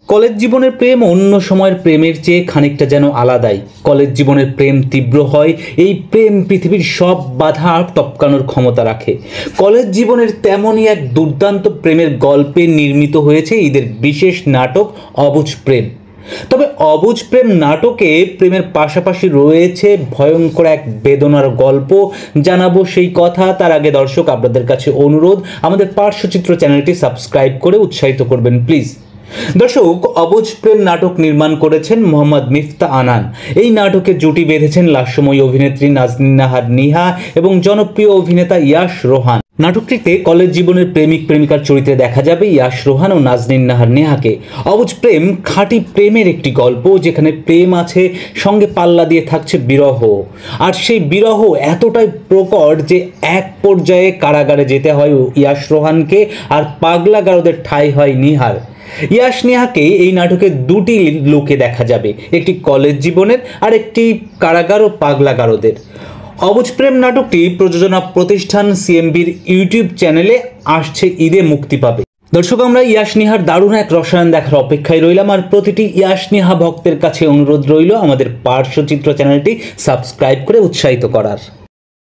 College জীবনের প্রেম অন্য সময়ের প্রেমের চেয়ে খানিকটা যেন আলাদাই। কলেজ জীবনের প্রেম তীব্র হয়, এই প্রেম পৃথিবীর সব বাধা টপকানোর ক্ষমতা রাখে। কলেজ জীবনের তেমনই এক দুর্দান্ত প্রেমের গল্পে নির্মিত হয়েছে ঈদের বিশেষ নাটক অবুঝ প্রেম। তবে অবুঝ প্রেম নাটকে প্রেমের পাশাপাশি রয়েছে ভয়ঙ্কর এক বেদনার গল্প। জানাবো সেই কথা, তার আগে দর্শক আপনাদের কাছে অনুরোধ, আমাদের পার্শ্বচিত্র চ্যানেলটি সাবস্ক্রাইব করে উৎসাহিত করবেন প্লিজ। দর্শক, অবুঝ প্রেম নাটক নির্মাণ করেছেন মোহাম্মদ মিফতা আনান। এই নাটকে জুটি বেঁধেছেন লাস্যময়ী অভিনেত্রী নাজনীন নাহার নিহা এবং জনপ্রিয় অভিনেতা ইয়াশ রোহান। নাটকটিতে কলেজ জীবনের প্রেমিক প্রেমিকার চরিত্রে দেখা যাবে ইয়াশ রোহান ও নাজনীন নাহার নেহাকে। অবুঝ প্রেম খাঁটি প্রেমের একটি গল্প, যেখানে প্রেম আছে, সঙ্গে পাল্লা দিয়ে থাকছে বিরহ। আর সেই বিরহ এতটাই প্রকট যে এক পর্যায়ে কারাগারে যেতে হয় ইয়াশ রোহানকে, আর পাগলা গারদের ঠাঁই হয় নিহার। ইয়াশ নেহাকে এই নাটকে দুটি লুকে দেখা যাবে, একটি কলেজ জীবনের আর একটি কারাগার ও পাগলা গারদের। অবুঝ প্রেম নাটকটি প্রযোজনা প্রতিষ্ঠান সিএমবির ইউটিউব চ্যানেলে আসছে, ঈদে মুক্তি পাবে। দর্শক, আমরা ইয়াশ নেহার দারুণ এক রসায়ন দেখার অপেক্ষায় রইলাম, আর প্রতিটি ইয়াশ নেহা ভক্তের কাছে অনুরোধ রইল আমাদের পার্শ্বচিত্র চ্যানেলটি সাবস্ক্রাইব করে উৎসাহিত করার।